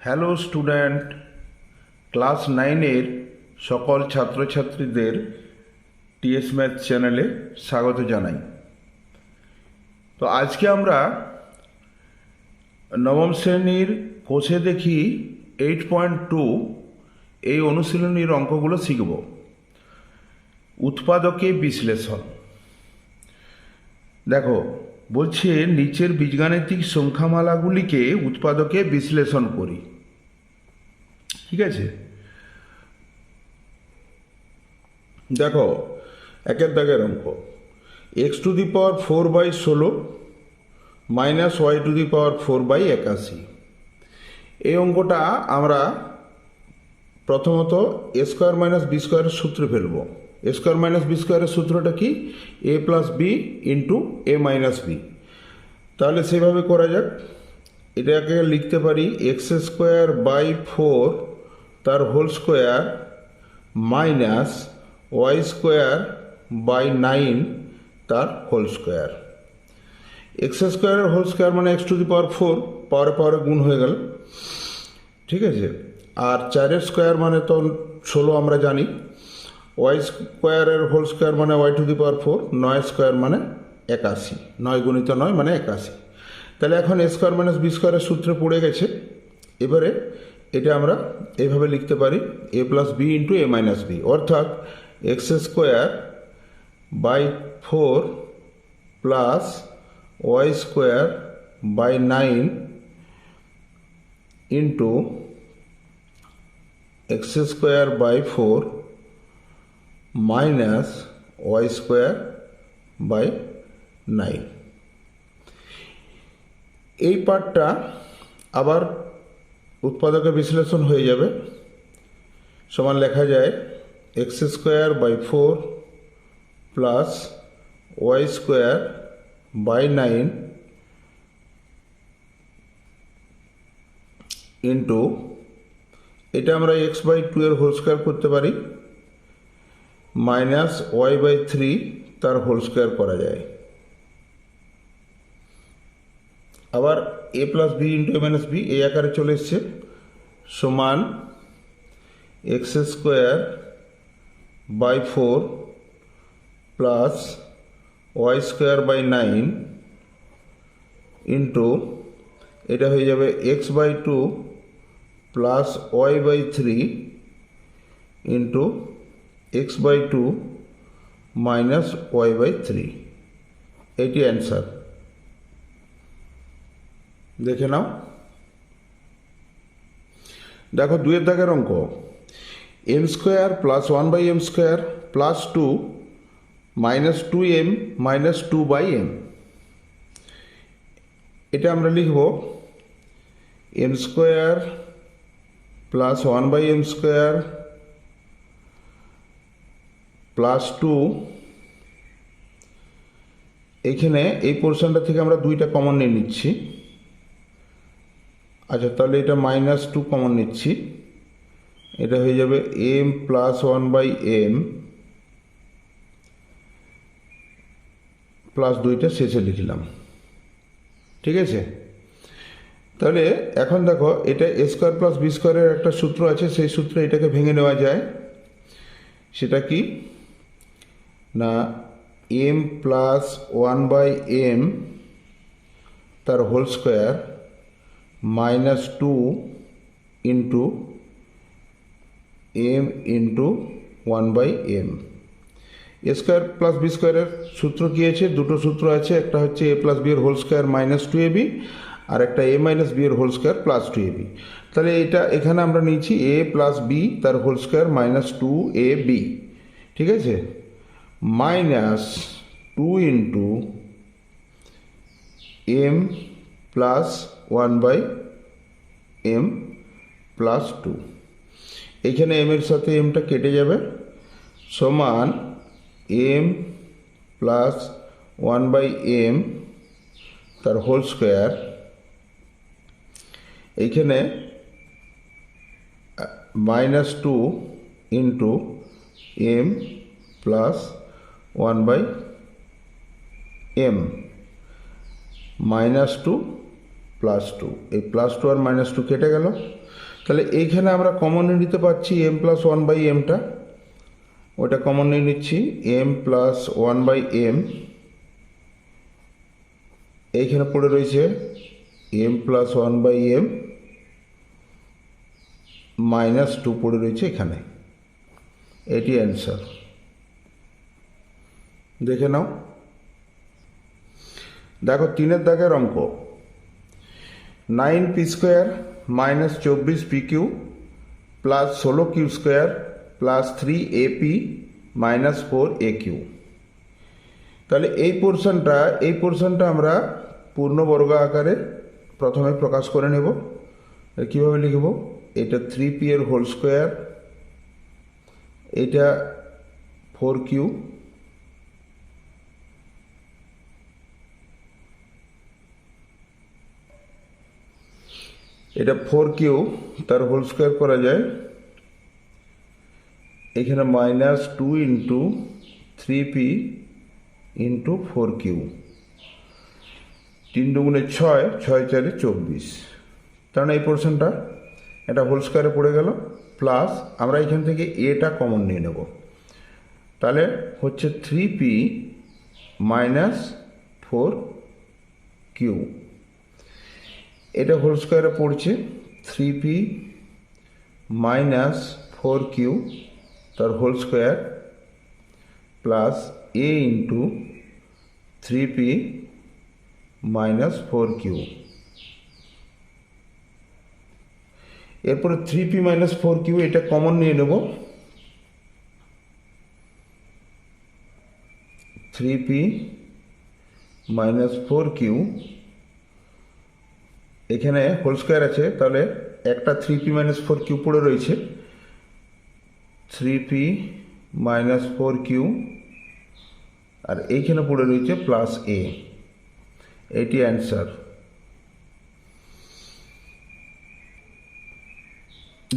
Hello student, class 9-এর সকল ছাত্রছাত্রীদের T S math চ্যানেলে স্বাগত জানাই। তো আজকে আমরা নবম শ্রেণীর কোষে দেখি 8.2 এই অনুশীলনীর অঙ্কগুলো শিখব। উৎপাদকে বিশ্লেষণ। দেখো, বলছে নিচের বীজগাণিতিক সংখ্যামালাগুলিকে উৎপাদকে বিশ্লেষণ করি। ঠিক আছে, দেখো একের দাগের অঙ্ক, x⁴/16 -y⁴/81। এই অঙ্কটা আমরা প্রথমত a² - b² সূত্রে ফেলব। a² - b² সূত্রটা কি? a + b × a - b। তাহলে সেভাবে করা যাক। এটাকে লিখতে পারি x²/4 তার হোল স্কোয়ার মাইনাস y²/9 তার whole square. x² whole square মানে x⁴ পাওয়ারে গুণ হয়ে গেল। ঠিক আছে, আর 4-এর স্কোয়ার মানে তো 16 আমরা জানি। y² হোল স্কোয়ার মানে y⁴, 9 মানে 81, 9 × 9 মানে 81। তাহলে এখন a² - b² সূত্রে পড়ে গেছে। এবারে এটা আমরা এইভাবে লিখতে পারি a + b × a - b, অর্থাৎ x²/4 plus y²/9 into x²/4 minus y²/9। এই পার্টটা আবার উৎপাদকে বিশ্লেষণ হয়ে যাবে। সমান লেখা যায় x²/4 প্লাস y²/9 ইন্টু, এটা আমরা x/2 এর হোল স্কোয়ার করতে পারি, মাইনাস y/3 তার হোল স্কোয়ার করা যায়। আবার a + b × a - b এই আকারে চলে এসছে, সমান x²/4 প্লাস y²/9 ইন্টু, এটা হয়ে যাবে x/2 plus y/3 into x/2 minus y/3। এটি অ্যান্সার। দেখে নাও। দেখো 2-এর দাগের অঙ্ক, m² + 1/m² plus 2 -2m - 2/m। এটা আমরা লিখব m² + 1/m² প্লাস 2। এখানে এই পোর্শনটা থেকে আমরা 2টা কমন নিয়ে নিচ্ছি। আচ্ছা, তাহলে এটা -2 কমন নিচ্ছি, এটা হয়ে যাবে m + 1/m প্লাস 2টা শেষে লিখলাম। ঠিক আছে, তাহলে এখন দেখো এটা a² + b² এর একটা সূত্র আছে, সেই সূত্রে এটাকে ভেঙে নেওয়া যায়। সেটা কি না, m + 1/m তার whole square minus 2 into m into 1/m। a² + b² এর সূত্র কী আছে? দুটো সূত্র আছে, একটা হচ্ছে a + b এর হোল স্কোয়ার -2ab, আর একটা a - b এর হোল স্কোয়ার +2ab। তাহলে এটা এখানে আমরা নিয়েছি a + b তার হোল স্কোয়ার -2ab। ঠিক আছে, minus 2 into m plus 1/m plus 2। এইখানে m এর সাথে mটা কেটে যাবে, সমান m প্লাস 1/m তার হোল স্কোয়ার। এইখানে -2 ইন্টু m প্লাস 1/m -2 + 2। এই +2 আর -2 কেটে গেল, তাহলে এইখানে আমরা কমন নিয়ে নিতে পারছি এম প্লাস ওয়ান বাই এমটা, ওটা কমন নিয়ে নিচ্ছি M plus one by M. এইখানে পড়ে রয়েছে M plus one by M minus two পড়ে রয়েছে এখানে। এটি অ্যান্সার। দেখে নাও, দেখো 3 দাগের অঙ্ক। 9 P square minus 24 P Q plus 16 Q square plus 3 A P minus 4 A Q. তাহলে এই পোর্শনটা আমরা পূর্ণবর্গ আকারে প্রথমে প্রকাশ করে নেব। কীভাবে লিখব? এটা 3p এর হোল স্কোয়ার, এটা 4q, এটা 4q তার হোল স্কোয়ার করা যায়, এখানে minus 2 into 3p into 4q, 3 দুগুণে 6, 6 4 24। কারণ এই পোর্শনটা এটা হোল স্কোয়ারে পড়ে গেল, প্লাস আমরা এখান থেকে এটা কমন নিয়ে নেব। তাহলে হচ্ছে 3p মাইনাস 4q, এটা হোল স্কোয়ারে পড়ছে 3p মাইনাস 4q তার whole square plus a into 3p minus 4q। এরপরে 3p মাইনাস 4q এটা কমন নিয়ে নেব। 3p মাইনাস 4q, এখানে হোল স্কোয়ার আছে, তাহলে একটা 3p মাইনাস 4q পড়ে রয়েছে, 3p মাইনাস 4q, আর এইখানে পড়ে রয়েছে প্লাস a। এটি অ্যান্সার।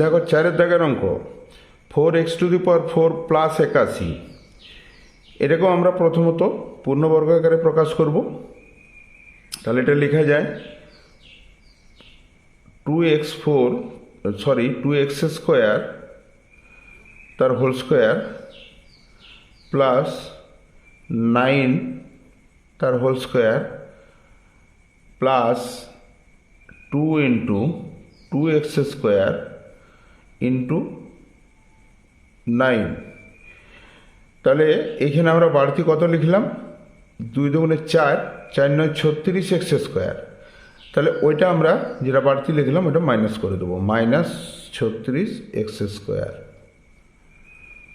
দেখো 4 দাগের অঙ্ক। 4x⁴ প্লাস 81, এটাকেও আমরা প্রথমত পূর্ণবর্গ আকারে প্রকাশ করব। তাহলে এটা লেখা যায় 2x স্কোয়ার তার হোল স্কোয়ার প্লাস 9 তার whole square plus 2 into 2x square into 9। তাহলে এইখানে আমরা বাড়তি কত লিখলাম? 2 দুগুণে 4, 4 9 36 x স্কোয়ার। তাহলে ওইটা আমরা যেটা বাড়তি লিখলাম ওটা মাইনাস করে দেবো, মাইনাস 36 x স্কোয়ার।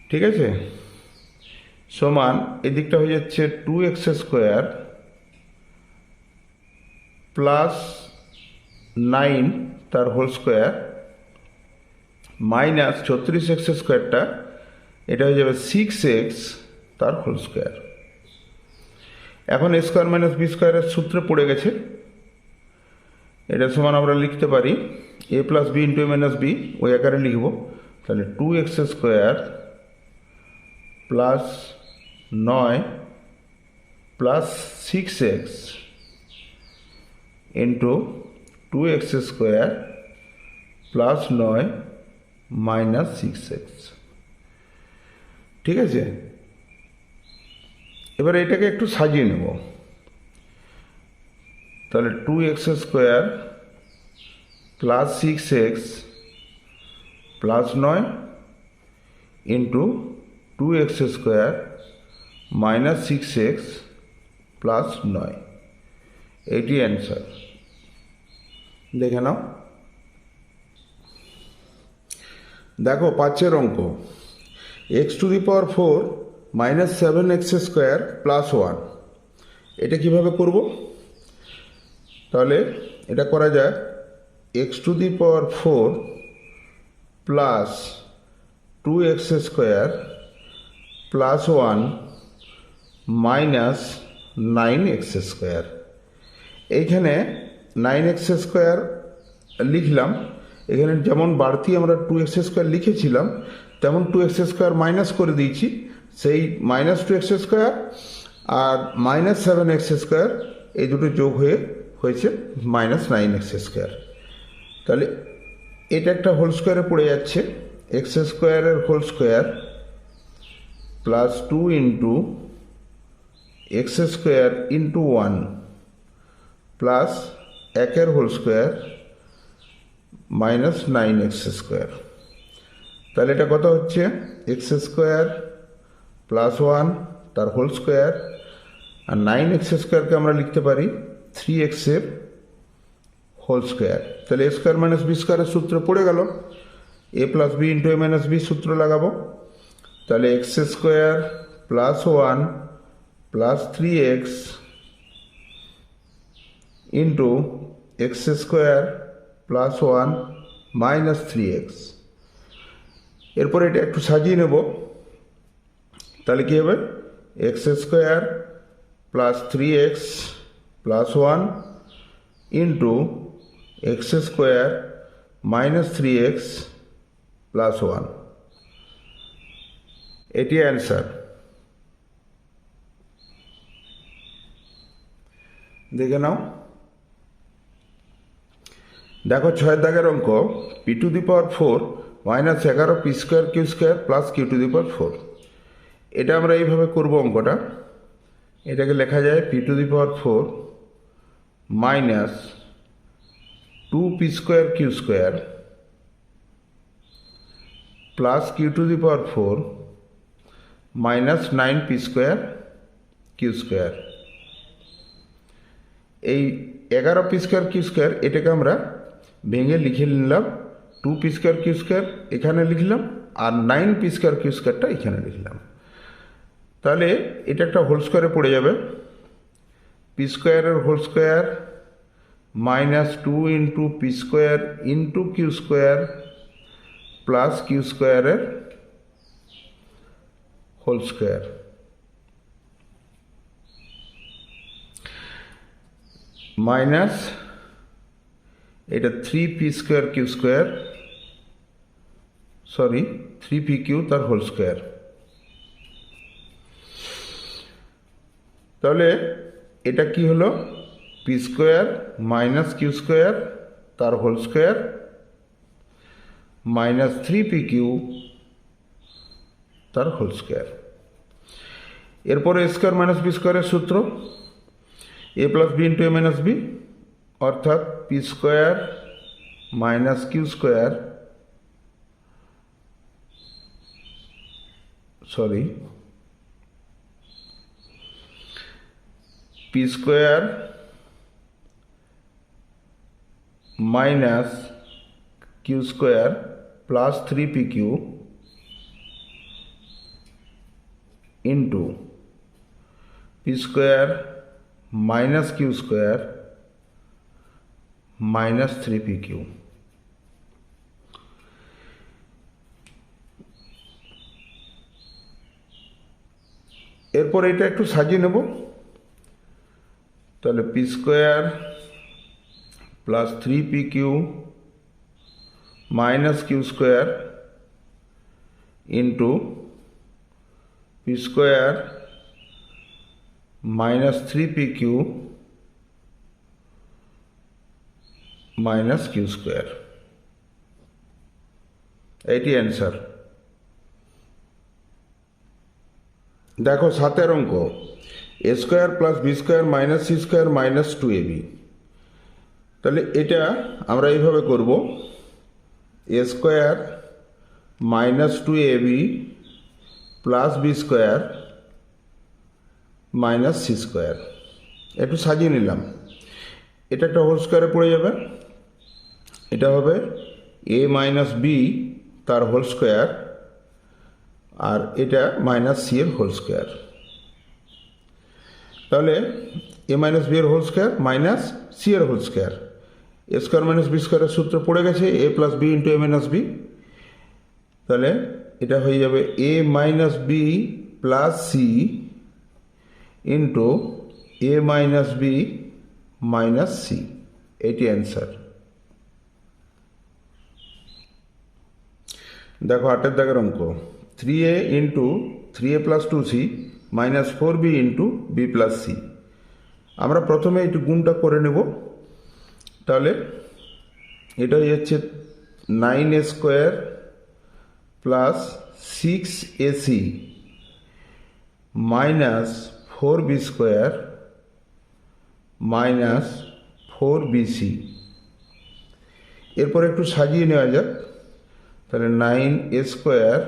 ঠিক আছে, সমান এদিকটা হয়ে যাচ্ছে 2x স্কোয়ার প্লাস 9 তার হোল স্কোয়ার মাইনাস 36 x স্কোয়ারটা, এটা হয়ে যাবে 6x তার হোল স্কোয়ার। এখন a স্কোয়ার মাইনাস বি স্কোয়ারের সূত্রে পড়ে গেছে, এটা সমান আমরা লিখতে পারি a plus B into a minus B, ওই আকারে লিখব। তাহলে 2x square plus 9 plus 6x into 2x square plus 9 minus 6x। ঠিক আছে, এবার এটাকে একটু সাজিয়ে নেব। তাহলে 2x square plus 6x plus 9 into 2x square minus 6x plus 9। এটি অ্যান্সার। দেখে নাও। দেখো 5 অঙ্ক। x⁴ minus 7x square plus 1, এটা কিভাবে করব? তাহলে এটা করা যায় x⁴ plus 2x square plus 1 minus 9x square. এইখানে 9x স্কোয়ার লিখলাম, এখানে যেমন বাড়তি আমরা 2x স্কোয়ার লিখেছিলাম তেমন 2x স্কোয়ার মাইনাস করে দিয়েছি, সেই মাইনাস 2x স্কোয়ার আর মাইনাস 7x স্কোয়ার এই দুটো যোগ হয়ে হয়েছে মাইনাস 9x স্কোয়ার। তাহলে এটা একটা হোল স্কোয়ারে পড়ে যাচ্ছে, এক্স স্কোয়ারের whole square plus 2 into X square into 1 plus 1 whole square minus 9x square. তাহলে এটা কত হচ্ছে? এক্স স্কোয়ার প্লাস 1 তার হোল স্কোয়ার, আর 9x স্কোয়ারকে আমরা লিখতে পারি 3x এর হোল স্কোয়ার। তাহলে এ স্কোয়ার মাইনাস বি স্কোয়ারের সূত্র পড়ে গেল, A plus B into A minus B সূত্র লাগাবো। তাহলে X square plus 1 plus 3x into X square plus 1 minus 3x। এরপর এটা একটু সাজিয়ে নেব, তাহলে কী হবে? X square plus 3x plus 1 into X square minus 3x plus 1, এটি অ্যান্সার। দেখে নাও, দেখো 6 দাগের অঙ্ক, P to the power 4 minus 11 P square Q square plus Q to the power 4। এটা আমরা এইভাবে করব অঙ্কটা। এটাকে লেখা যায় P to the power 4 minus 2 P square Q square plus Q to the power 4 minus 9 P square Q square. এই 11 P square Q square এটাকে আমরা ভেঙে লিখে নিলাম, 2 পি স্কোয়ার কিউ স্কোয়ার এখানে লিখলাম, আর 9 পি স্কোয়ার কিউ স্কোয়ারটা এখানে লিখলাম। তাহলে এটা একটা হোল স্কোয়ারে পড়ে যাবে, পি স্কোয়ারের whole square minus 2 into P square into Q square plus Q স্কোয়ারের হোল স্কোয়ার। মাইনাস এটা 3 P square Q square, sorry 3 P Q তার হোল স্কোয়ার। তাহলে এটা কি হলো? P square minus Q square তার whole square minus 3 P Q তার whole square. এরপরে এ স্কোয়ার মাইনাস বি স্কোয়ারের সূত্র, A plus B into A minus B, অর্থাৎ P square minus Q square, sorry P square minus Q square plus 3 P Q into P square minus Q square minus 3 P Q. এরপর এটা একটু সাজিয়ে নেব, তাহলে P square plus 3 P Q minus Q square into P square minus 3 P Q minus Q square, এটি answer. দেখো 7 অঙ্ক, A square plus B square minus C square minus 2ab। তাহলে এটা আমরা এইভাবে করব, A square minus 2ab plus B square minus C square. একটু সাজিয়ে নিলাম, এটা একটা হোল স্কোয়ারে পড়ে যাবে, এটা হবে এ মাইনাস বি তার হোল স্কোয়ার, আর এটা মাইনাস সি এর হোল স্কোয়ার। তাহলে এ মাইনাস বি এর হোল স্কোয়ার মাইনাস সি এর হোল স্কোয়ার, এ স্কোয়ার মাইনাস বি স্কোয়ারের সূত্র পড়ে গেছে, A plus B into A minus B. তাহলে এটা হয়ে যাবে A minus B plus C into A minus B minus C, এটি অ্যান্সার। দেখো 8 দাগের অঙ্ক, 3a into 3a plus 2c minus 4b into B plus C. আমরা প্রথমে একটু গুণটা করে নেব, তাহলে এটা হয়ে যাচ্ছে 9a² plus 6ac minus 4b² minus 4bc। এরপর একটু সাজিয়ে নেওয়া যাক। তাহলে 9a²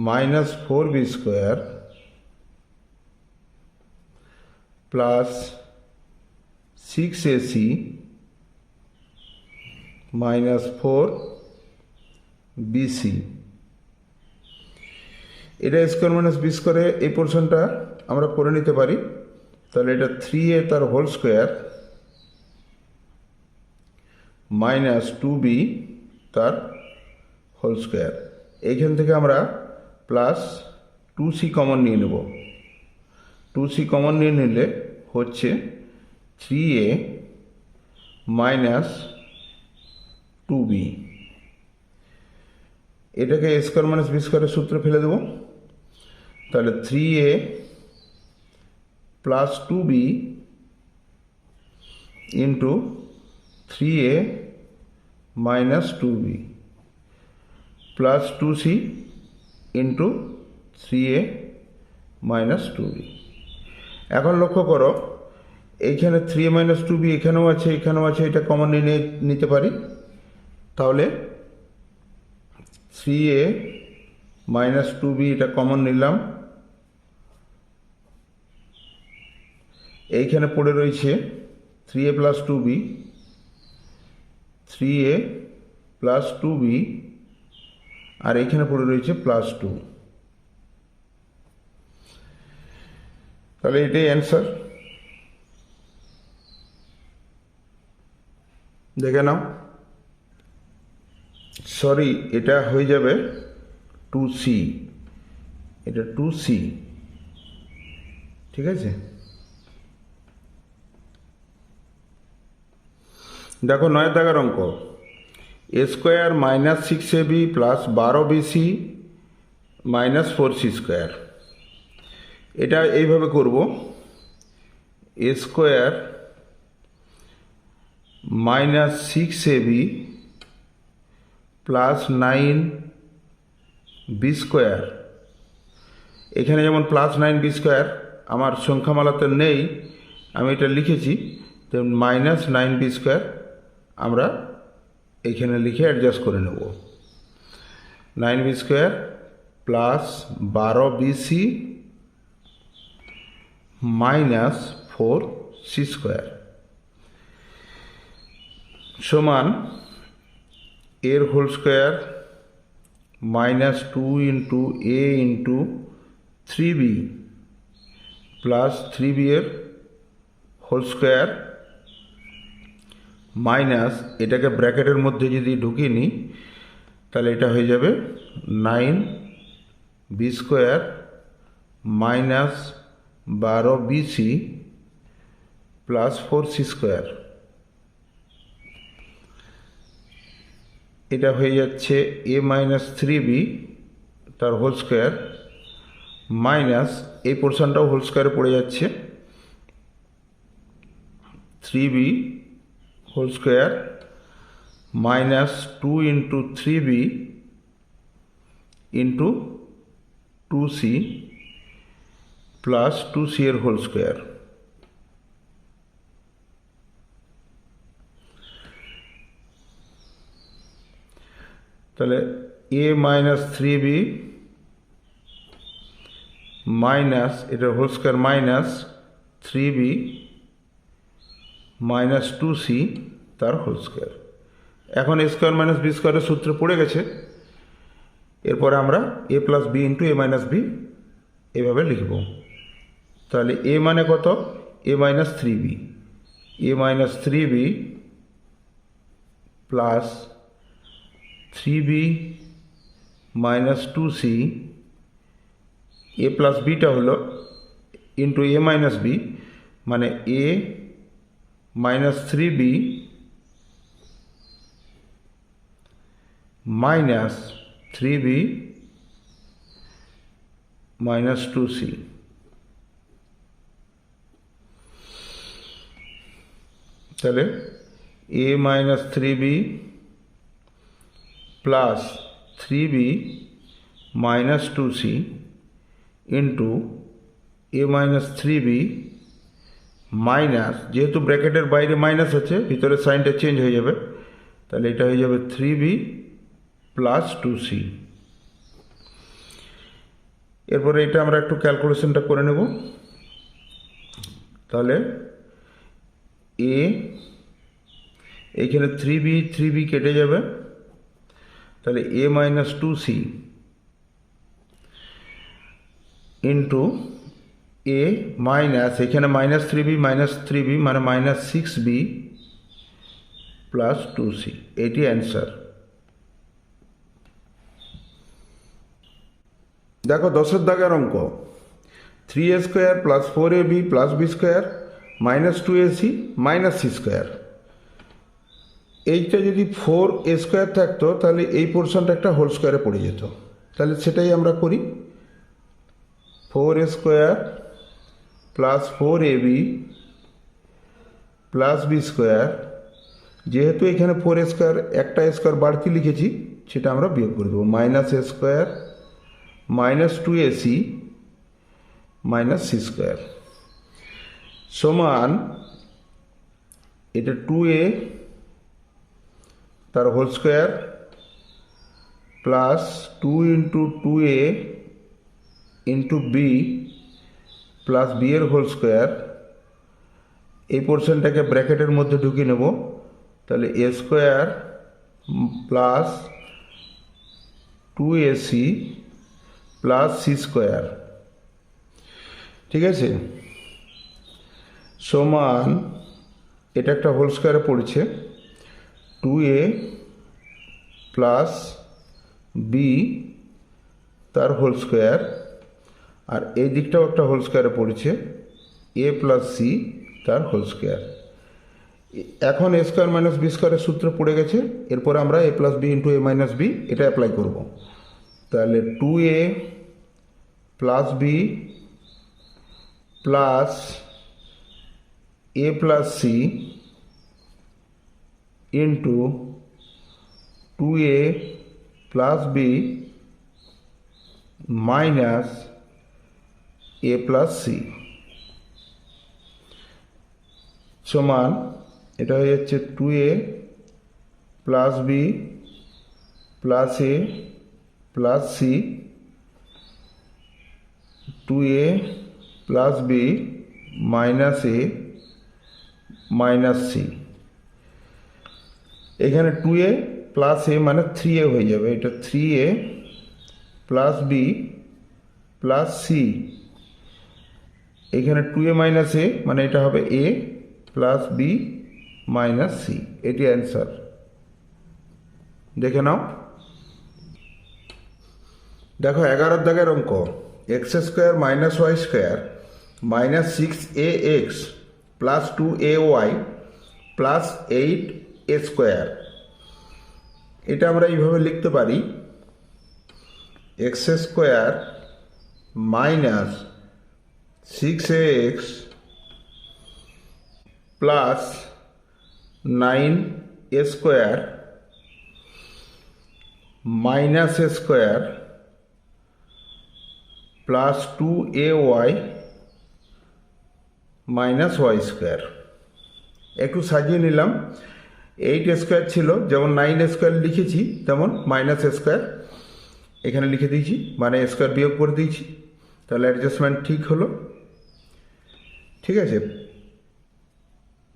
minus 4b² plus 6ac minus 4bc। এটা স্কোয়ার মাইনাস বি স্কোয়ারে এই পোর্শনটা আমরা করে নিতে পারি। তাহলে এটা 3a তার হোল স্কোয়ার মাইনাস 2b তার হোল স্কোয়ার। এইখান থেকে আমরা প্লাস 2c কমন নিয়ে নেব। 2c কমন নিয়ে নিলে হচ্ছে 3a মাইনাস 2b। এটাকে a স্কোয়ার মাইনাস বি স্কোয়ারের সূত্রে ফেলে দেব। তাহলে 3a plus 2b into 3a minus 2b plus 2c into 3a minus 2b। এখন লক্ষ্য করো, এইখানে 3a মাইনাস 2b এখানেও আছে, এখানেও আছে, এটা কমন নিয়ে নিতে পারি। তাহলে 3a মাইনাস 2b এটা কমন নিলাম। এইখানে পড়ে রয়েছে 3a plus 2b, 3a plus 2b, আর এইখানে পড়ে রয়েছে প্লাস 2। তাহলে এটাই অ্যান্সার। দেখে নাও। সরি, এটা হয়ে যাবে 2c, এটা 2c, ঠিক আছে। দেখো 9 দাগের অঙ্ক, a² minus 6ab plus 12bc minus 4c²। এটা এইভাবে করব, a² minus 6ab plus 9b²। এখানে যেমন প্লাস 9b² আমার সংখ্যামালাতে নেই, আমি এটা লিখেছি, তেমন মাইনাস 9b² আমরা এইখানে লিখে অ্যাডজাস্ট করে নেব। 9b² plus 12bc minus 4c² সমান এর whole square minus 2 into a into 3b plus 3b এর হোল স্কোয়ার মাইনাস, এটাকে ব্র্যাকেটের মধ্যে যদি ঢুকিয়ে নিই তাহলে এটা হয়ে যাবে 9b² minus 12bc plus 4c²। এটা হয়ে যাচ্ছে a মাইনাস 3b তার হোল স্কোয়ার মাইনাস, এই পোর্শনটাও হোল স্কোয়ারে পড়ে যাচ্ছে, 3b whole square minus 2 into 3b into 2c plus 2c এর হোল স্কোয়ার। তাহলে a মাইনাস 3b মাইনাস এটার whole square minus 3b minus 2c তার হোল স্কোয়ার। এখন a² মাইনাস b² সূত্রে পড়ে গেছে। এরপরে আমরা a plus b into a minus b এভাবে লিখব। তাহলে a মানে কত? a minus 3b, a minus 3b plus 3b minus 2c, a plus beta হলো ইন্টু a মাইনাস b, মানে a minus 3b minus 3b minus 2c। তাহলে a minus 3b plus 3b minus 2c into a minus 3b minus, যেহেতু ব্র্যাকেটের বাইরে minus আছে ভিতরে সাইনটা change হয়ে যাবে, তাহলে এটা হয়ে যাবে 3b প্লাস 2c। এরপরে এটা আমরা একটু ক্যালকুলেশনটা করে নেব। তাহলে a, এইখানে 3b কেটে যাবে, তাহলে a minus 2c into a minus, এখানে মাইনাস 3b মানে মাইনাস 6b প্লাস 2c, এটি অ্যান্সার। দেখো 10 দাগের অঙ্ক, 3a square plus 4ab plus b square minus 2ac minus c square. এইটা যদি 4a স্কোয়ার থাকতো তাহলে এই পোর্শনটা একটা হোল স্কোয়ারে পড়ে যেত, তাহলে সেটাই আমরা করি। 4a square plus 4ab plus b square, যেহেতু এখানে 4a স্কোয়ার একটা স্কোয়ার বাড়তি লিখেছি সেটা আমরা বিয়োগ করে দেবো, minus a square minus 2ac minus c square সমান, এটা 2a তার whole square plus 2 into 2a into b plus b এর হোল স্কোয়ার। এই পোর্শনটাকে ব্র্যাকেটের মধ্যে ঢুকিয়ে নেব, তাহলে a square plus 2ac plus c square, ঠিক আছে, সমান, এটা একটা হোল স্কোয়ারে পড়েছে, 2a প্লাস b তার হোল স্কোয়ার, আর এই দিকটাও একটা হোল স্কোয়ারে পড়েছে, a প্লাস c তার হোল স্কোয়ার। এখন a স্কোয়ার মাইনাস b স্কোয়ারের সূত্র পড়ে গেছে, এরপর আমরা a plus b into a minus b এটা অ্যাপ্লাই করব। তাহলে 2a plus b plus a plus c into 2a plus b minus a plus c সমান, এটা হয়ে যাচ্ছে 2a plus b plus a plus c, 2a plus b minus a minus c। এখানে 2a plus a মানে 3a হয়ে যাবে, এটা 3a plus b plus c, এখানে 2a মাইনাস a মানে এটা হবে a plus b minus c, এটি অ্যান্সার। দেখে নাও। দেখো 11 দাগের অঙ্ক, x square minus Y square minus 6ax plus 2ay plus 8a square. এটা আমরা এইভাবে লিখতে পারি, X square minus 6ax plus 9a square minus a square plus 2ay minus Y square. একটু সাজিয়ে নিলাম, 8 স্কোয়ার ছিল যেমন 9 স্কোয়ার লিখেছি তেমন মাইনাস স্কোয়ার এখানে লিখে দিয়েছি, মানে স্কোয়ার বিয়োগ করে দিয়েছি, তাহলে অ্যাডজাস্টমেন্ট ঠিক হলো, ঠিক আছে।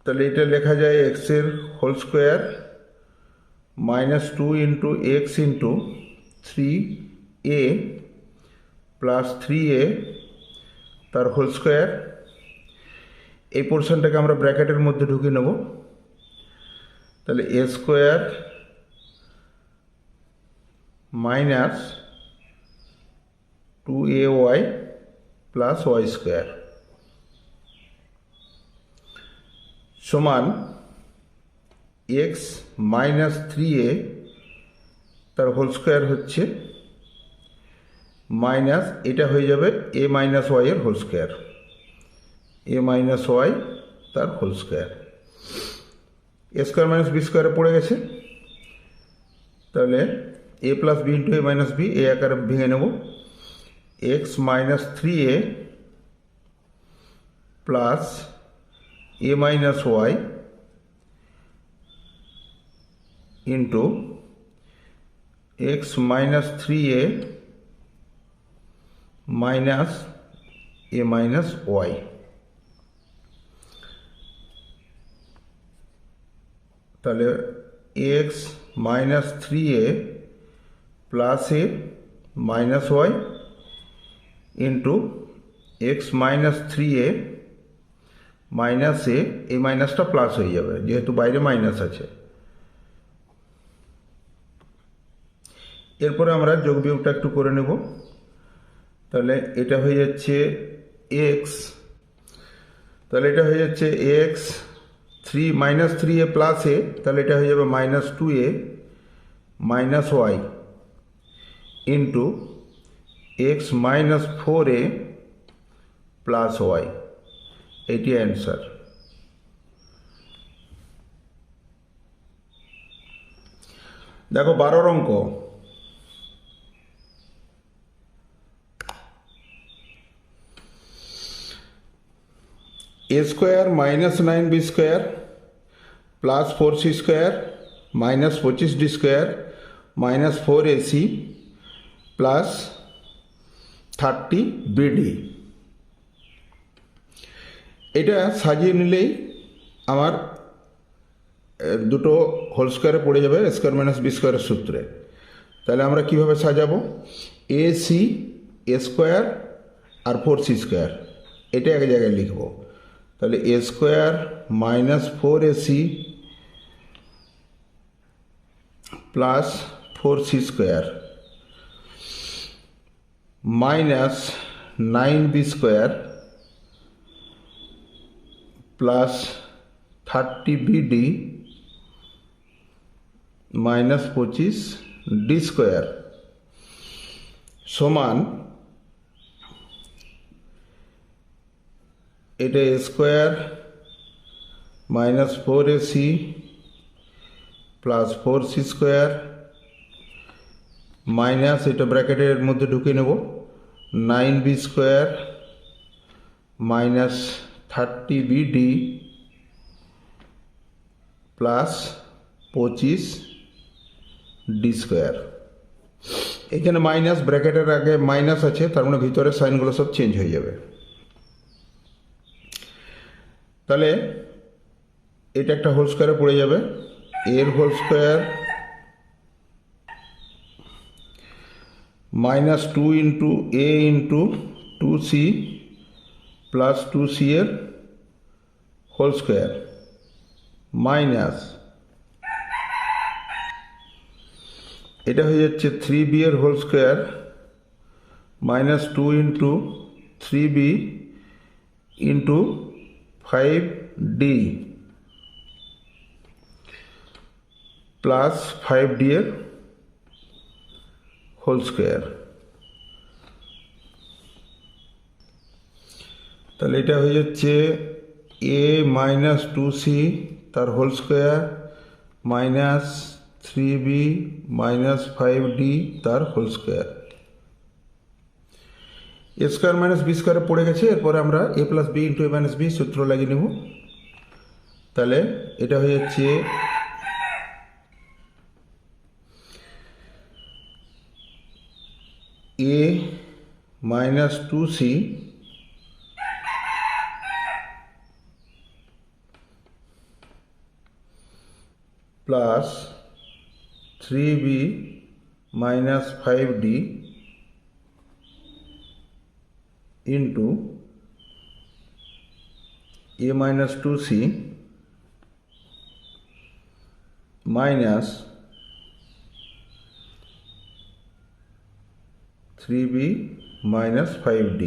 তাহলে এটা লেখা যায় এক্সের whole square minus 2 into X into 3a plus 3a তার হোল স্কোয়ার। এই পোর্শনটাকে আমরা ব্র্যাকেটের মধ্যে ঢুকিয়ে নেব, তাহলে a square minus 2ay plus Y square সমান এক্স মাইনাস 3a তার হোল স্কোয়ার হচ্ছে মাইনাস, এটা হয়ে যাবে a মাইনাস ওয়াই এর whole square, a minus y তার হোল স্কোয়ার। এ স্কোয়ার মাইনাস বি স্কোয়ারে পড়ে গেছে, তাহলে a plus B into A minus b এই আকারে ভেঙে নেব। X minus three a plus a minus y into x minus three a minus a minus y. তাহলে x minus three a plus a minus y into x minus three a minus a, এই মাইনাসটা plus হয়ে যাবে যেহেতু বাইরে minus আছে। এরপরে আমরা যোগ বিয়োগটা একটু করে নেব। তাহলে এটা হয়ে যাচ্ছে এক্স, তাহলে এটা হয়ে যাচ্ছে x three minus three a plus a, তাহলে এটা হয়ে যাবে minus two a minus y into x minus four a plus y. এটি অ্যান্সার। দেখো 12 অঙ্ক। A square minus 9 b square plus 4 c square minus 25 d square minus 4 a c plus 30 b d. এটা সাজিয়ে নিলেই আমার দুটো হোল স্কোয়ারে পড়ে যাবে স্কোয়ার মাইনাস বি স্কোয়ারের সূত্রে। তাহলে আমরা কিভাবে সাজাবো? এ সি এ স্কোয়ার আর 4 সি স্কোয়ার এটা এক জায়গায় লিখবো। তাহলে a square minus 4 a c plus 4 c square minus 9 b square plus 30 b d minus 25 d square সমান এটা a square minus 4 a c plus 4 c square minus এটা ব্র্যাকেটের মধ্যে ঢুকিয়ে নেব 9 b square minus 30 b d plus 25 d square. এখানে minus ব্র্যাকেটের আগে মাইনাস আছে, তার মানে ভিতরে সাইনগুলো সব চেঞ্জ হয়ে যাবে। তাহলে এটা একটা হোল স্কোয়ারে পড়ে যাবে, এর হোল স্কোয়ার মাইনাস 2 ইন্টু এ ইন্টু 2 সি প্লাস 2 সি এর হোল স্কোয়ার মাইনাস এটা হয়ে যাচ্ছে 3 বি এর whole square minus 2 into 3 B into 5 D plus 5 D এর হোল স্কোয়ার। তাহলে এটা হয়ে যাচ্ছে এ মাইনাস 2 সি তার whole square minus 3 B minus 5 D তার হোল স্কোয়ার। এ স্কোয়ার মাইনাস বি স্কোয়ারে পড়ে গেছে, এরপরে আমরা a plus B into A minus B সূত্র লাগিয়ে নেব। তাহলে এটা হয়ে যাচ্ছে এ minus 2 C plus 3 B minus 5 d into a minus 2c minus 3b minus 5d।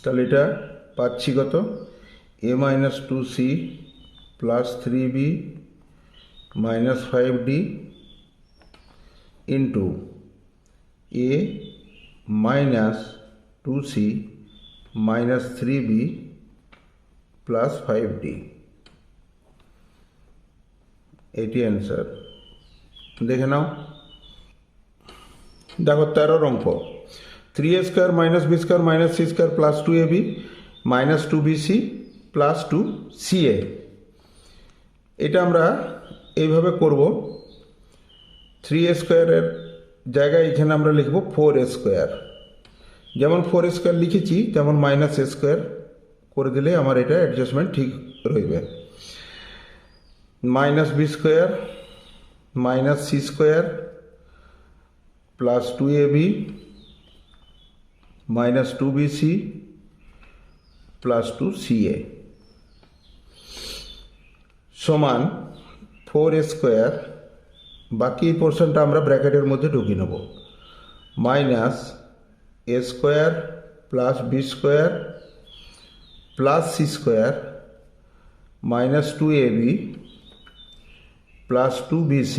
তাহলে এটা পাচ্ছি কত? a minus 2c plus 3b minus 5d into a minus 2c minus 3b plus 5d। এটি অ্যান্সার। দেখে নাও। দেখো 13 অঙ্ক, 3a square minus B square minus C square plus 2ab minus 2bc plus 2ca। এটা আমরা এইভাবে করব। 3a স্কোয়ারের জায়গায় এখানে আমরা লিখব 4a স্কোয়ার। যেমন 4a স্কোয়ার লিখেছি তেমন মাইনাস a স্কোয়ার করে দিলে আমার এটা অ্যাডজাস্টমেন্ট ঠিক রইবে। Minus B square minus C square plus 2ab minus 2bc plus 2ca সমান 4a স্কোয়ার। বাকি এই পোর্শনটা আমরা ব্র্যাকেটের মধ্যে ঢুকিয়ে নেব। Minus a square plus B square plus c square minus 2ab plus 2bc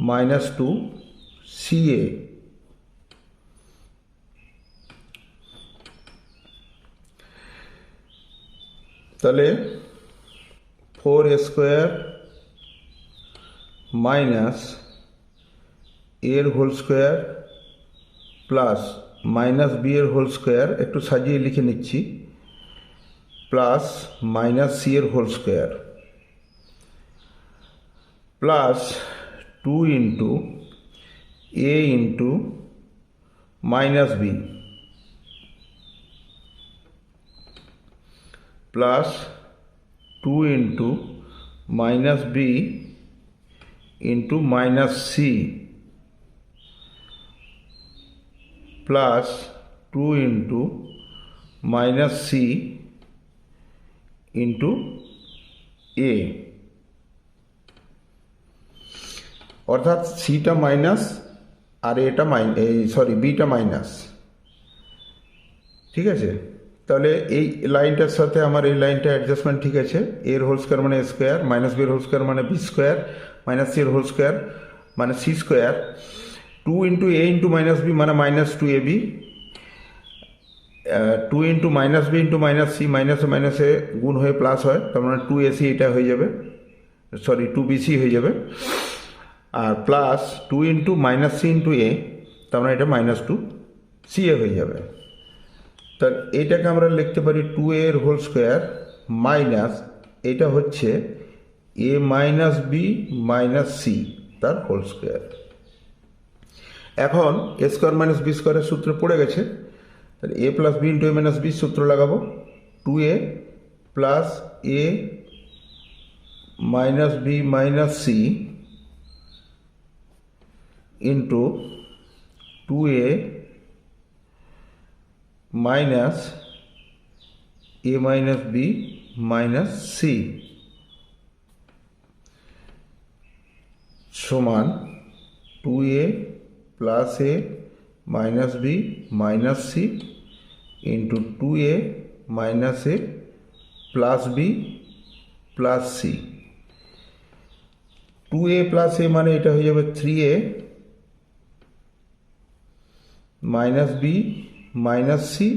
minus 2ca। তাহলে 4a স্কোয়ার মাইনাস এর whole square plus minus B এর হোল স্কোয়ার, একটু সাজিয়ে লিখে নিচ্ছি, প্লাস মাইনাস সি এর whole square plus 2 into A into minus B plus 2 into minus B into minus c plus 2 into minus c into a. অর্থাৎ সিটা minus আর এটা beta minus. ঠিক আছে, তাহলে এই লাইনটার সাথে আমার এই লাইনটা অ্যাডজাস্টমেন্ট ঠিক আছে। এর হোল স্কোয়ার মানে স্কোয়ার, মাইনাস বি এর হোল স্কোয়ার মানে বি স্কোয়ার, মাইনাস সি এর হোল স্কোয়ার মানে সি স্কোয়ার, 2 ইন্টু এ ইন্টু মাইনাস বি মানে minus 2ab, 2 into minus B into minus C, মাইনাসে মাইনাসে গুণ হয়ে প্লাস হয়, তার মানে 2ac এটা হয়ে যাবে, 2bc হয়ে যাবে। আর plus 2 into minus c into a, তার মানে এটা মাইনাস 2ca হয়ে যাবে। তার এইটাকে আমরা লিখতে পারি 2a এর হোল স্কোয়ার মাইনাস এটা হচ্ছে এ মাইনাস বি মাইনাস সি তার হোল স্কোয়ার। এখন এ স্কোয়ার মাইনাস বি স্কোয়ারের সূত্র পড়ে গেছে, তাহলে a plus B into A minus B সূত্র লাগাবো। 2a plus a minus B minus c into 2a minus a minus B minus c সমান 2a plus a minus B minus c into 2a minus a plus b plus c. 2a plus a মানে এটা হয়ে যাবে 3a minus B minus C,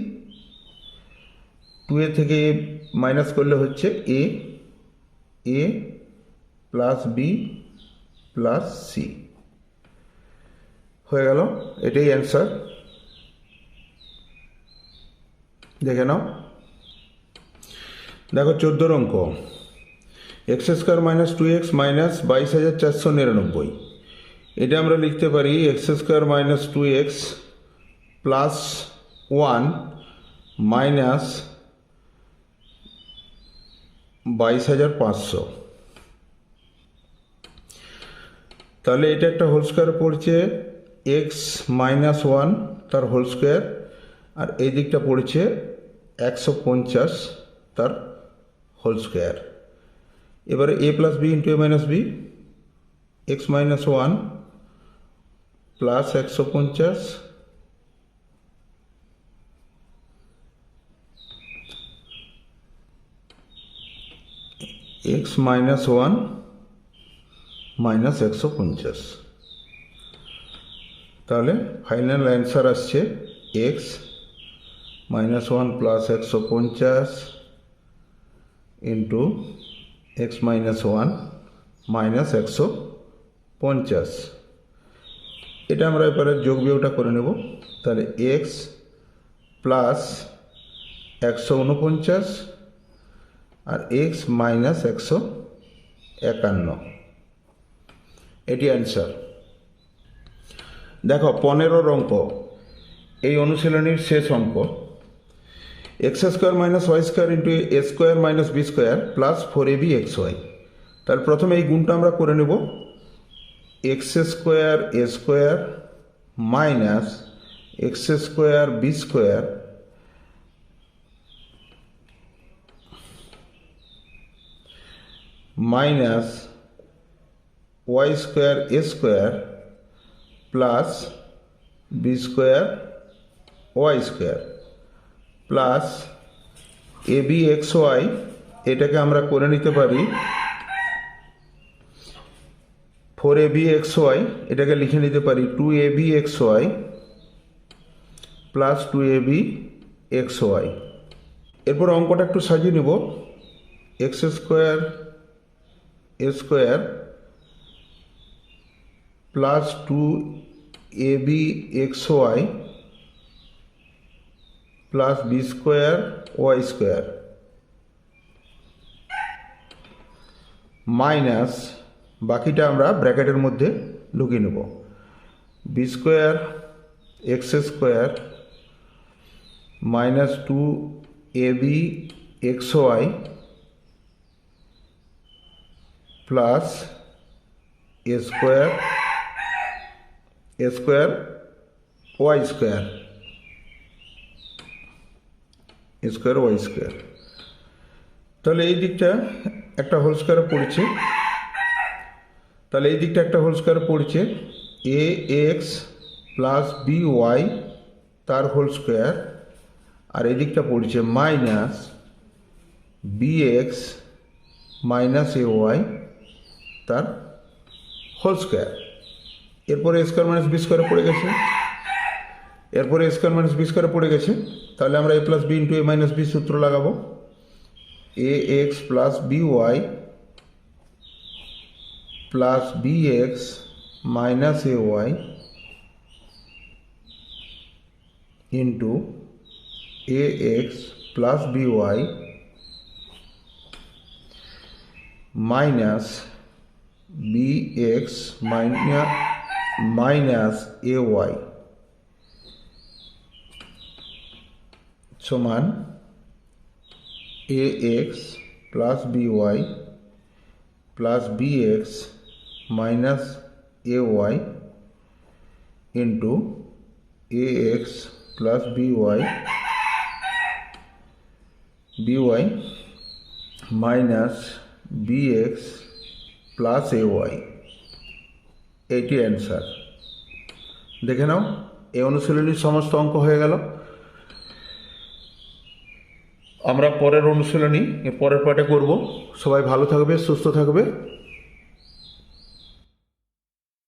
2a থেকে এ minus করলে হচ্ছে এ plus b plus C হয়ে গেল। এটাই অ্যান্সার। দেখে নাও। দেখো 14 অঙ্ক, x square minus 2x minus 22,499। এটা আমরা লিখতে পারি X square minus 2x plus 1 minus 22,500। তাহলে এটা একটা হোল স্কোয়ার পড়ছে এক্স মাইনাস 1 তার হোল স্কোয়ার, আর এই দিকটা পড়ছে 150 তার হোল স্কোয়ার। এবারে a plus B into A minus b, x minus 1 plus 150 x minus 1 minus 150। তাহলে ফাইনাল অ্যান্সার আসছে x minus 1 plus 150 into x minus one minus 150। এটা আমরা এবারে যোগ বিয়োগটা করে নেব। তাহলে এক্স প্লাস 149 আর এক্স মাইনাস 151, এটি অ্যান্সার। দেখো 15 অঙ্ক, এই অনুশীলনীর শেষ অঙ্ক। X square minus Y square into a square minus B square plus 4ab x y. তাহলে প্রথমে এই গুণটা আমরা করে নেব। X square A square minus x square b square minus Y square A square plus B square y square plus a b x y. এটাকে আমরা করে নিতে পারি 4ab এক্স ওয়াই, এটাকে লিখে নিতে পারি 2ab x y plus 2ab x y. এরপর অঙ্কটা একটু সাজিয়ে নেব। এক্স স্কোয়ার এ square plus 2ab x y plus B square y square minus, বাকিটা আমরা ব্র্যাকেটের মধ্যে ঢুকিয়ে নেব, b square x square minus 2ab x y plus a square y square y square. তাহলে এই দিকটা একটা হোল স্কোয়ারে পড়েছে, a x plus b y তার হোল স্কোয়ার, আর এই দিকটা পড়ছে minus b x minus a Y তার হোল স্কোয়ার। এরপরে এ স্কোয়ার মাইনাস বি স্কোয়ারে পড়ে গেছে। তাহলে আমরা a plus B into A minus B সূত্র লাগাবো। A x plus b y plus b x minus a y into a x plus b y minus b x minus a y সমান a x plus b y plus b x minus a y into a x plus b y minus b x plus a y, এইটি answer. দেখে নাও, এই অনুশীলনীর সমস্ত অঙ্ক হয়ে গেল। আমরা পরের অনুশীলনী পরের পার্টে করব। সবাই ভালো থাকবে, সুস্থ থাকবে।